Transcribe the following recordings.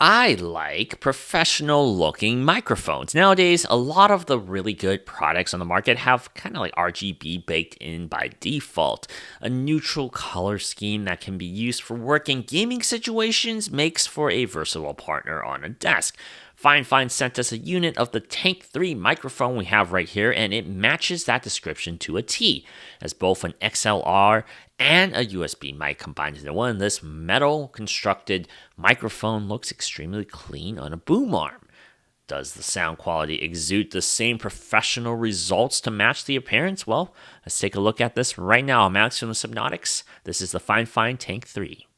I like professional looking microphones. Nowadays, a lot of the really good products on the market have kind of like RGB baked in by default. A neutral color scheme that can be used for work and gaming situations makes for a versatile partner on a desk. Fifine sent us a unit of the Tank 3 microphone we have right here, and it matches that description to a T, as both an XLR and a USB mic combined into one. This metal constructed microphone looks extremely clean on a boom arm. Does the sound quality exude the same professional results to match the appearance? Well, let's take a look at this right now. I'm Alex from the Subnautics. This is the Fifine Tank 3.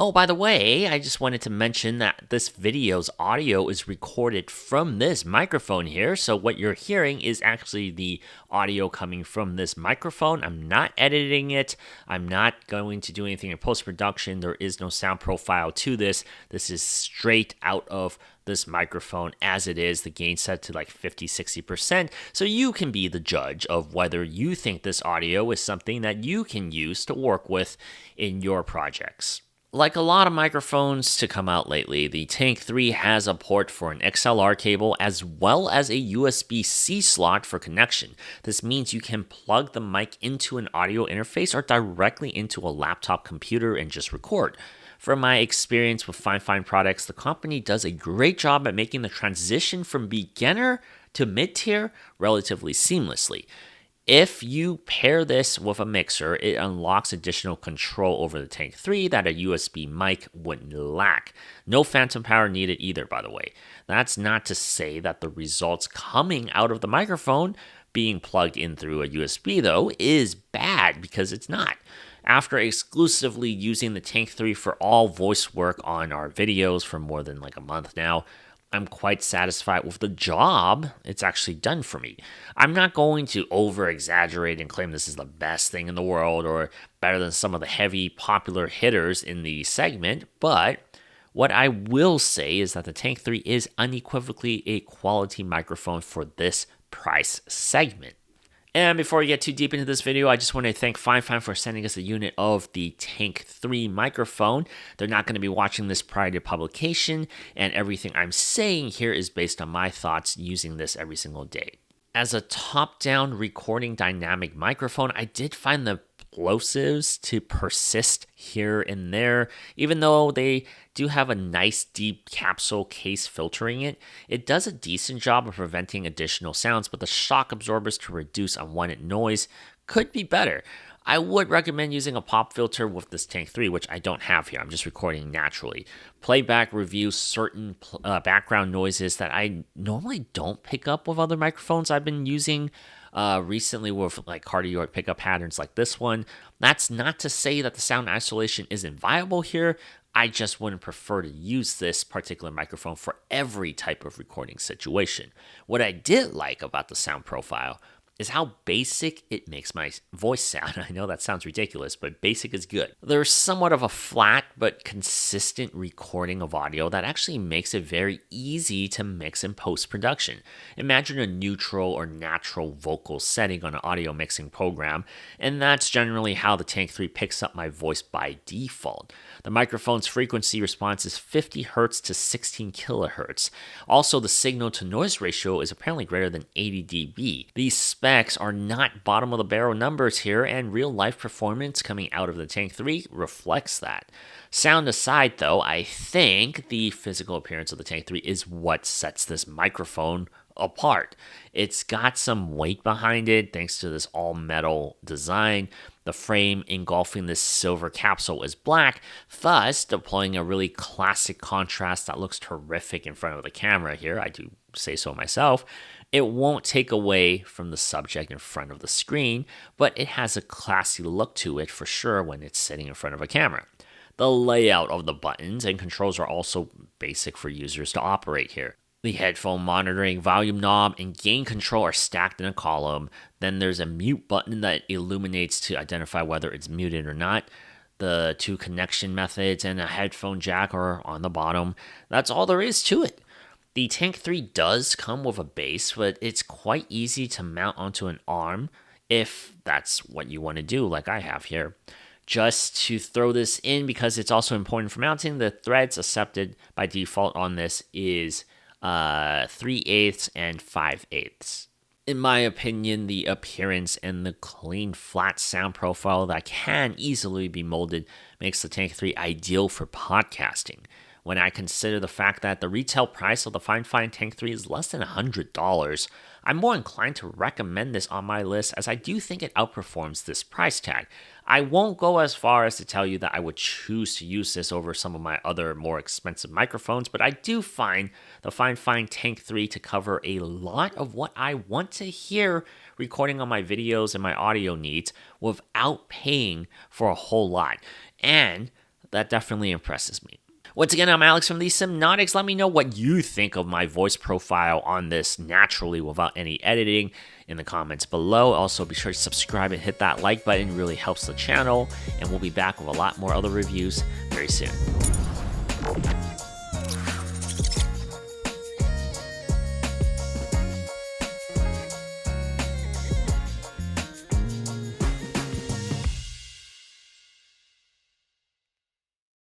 Oh, by the way, I just wanted to mention that this video's audio is recorded from this microphone here. So what you're hearing is actually the audio coming from this microphone. I'm not editing it. I'm not going to do anything in post-production. There is no sound profile to this. This is straight out of this microphone as it is, the gain set to like 50-60%. So you can be the judge of whether you think this audio is something that you can use to work with in your projects. Like a lot of microphones to come out lately, the Tank 3 has a port for an XLR cable as well as a USB-C slot for connection. This means you can plug the mic into an audio interface or directly into a laptop computer and just record. From my experience with Fifine products, the company does a great job at making the transition from beginner to mid-tier relatively seamlessly. If you pair this with a mixer, it unlocks additional control over the Tank 3 that a USB mic wouldn't lack. No phantom power needed either, by the way. That's not to say that the results coming out of the microphone being plugged in through a USB, though, is bad, because it's not. After exclusively using the Tank 3 for all voice work on our videos for more than like a month now, I'm quite satisfied with the job it's actually done for me. I'm not going to over-exaggerate and claim this is the best thing in the world or better than some of the heavy popular hitters in the segment, but what I will say is that the Tank 3 is unequivocally a quality microphone for this price segment. And before we get too deep into this video, I just want to thank Fifine for sending us a unit of the Tank 3 microphone. They're not going to be watching this prior to publication, and everything I'm saying here is based on my thoughts using this every single day. As a top-down recording dynamic microphone, I did find the plosives to persist here and there. Even though they do have a nice deep capsule case filtering it, it does a decent job of preventing additional sounds, but the shock absorbers to reduce unwanted noise could be better. I would recommend using a pop filter with this Tank 3, which I don't have here. I'm just recording naturally. Playback reviews certain background noises that I normally don't pick up with other microphones I've been using recently with like cardioid pickup patterns like this one. That's not to say that the sound isolation isn't viable here. I just wouldn't prefer to use this particular microphone for every type of recording situation. What I did like about the sound profile is how basic it makes my voice sound. I know that sounds ridiculous, but basic is good. There's somewhat of a flat but consistent recording of audio that actually makes it very easy to mix in post-production. Imagine a neutral or natural vocal setting on an audio mixing program, and that's generally how the Tank 3 picks up my voice by default. The microphone's frequency response is 50 Hz to 16 kHz. Also, the signal-to-noise ratio is apparently greater than 80 dB. These specs are not bottom-of-the-barrel numbers here, and real-life performance coming out of the Tank 3 reflects that. Sound aside, though, I think the physical appearance of the Tank 3 is what sets this microphone apart. It's got some weight behind it thanks to this all-metal design. The frame engulfing this silver capsule is black, thus deploying a really classic contrast that looks terrific in front of the camera here. I do say so myself. It won't take away from the subject in front of the screen, but it has a classy look to it for sure when it's sitting in front of a camera. The layout of the buttons and controls are also basic for users to operate here. The headphone monitoring, volume knob, and gain control are stacked in a column. Then there's a mute button that illuminates to identify whether it's muted or not. The two connection methods and a headphone jack are on the bottom. That's all there is to it. The Tank 3 does come with a base, but it's quite easy to mount onto an arm if that's what you want to do, like I have here. Just to throw this in, because it's also important for mounting, the threads accepted by default on this is 3/8 and 5/8. In my opinion, the appearance and the clean, flat sound profile that can easily be molded makes the Tank 3 ideal for podcasting. When I consider the fact that the retail price of the Fifine Tank 3 is less than $100, I'm more inclined to recommend this on my list, as I do think it outperforms this price tag. I won't go as far as to tell you that I would choose to use this over some of my other more expensive microphones, but I do find the Fifine Tank 3 to cover a lot of what I want to hear recording on my videos and my audio needs without paying for a whole lot. And that definitely impresses me. Once again, I'm Alex from the Simnotics. Let me know what you think of my voice profile on this naturally without any editing in the comments below. Also, be sure to subscribe and hit that like button. It really helps the channel. And we'll be back with a lot more other reviews very soon.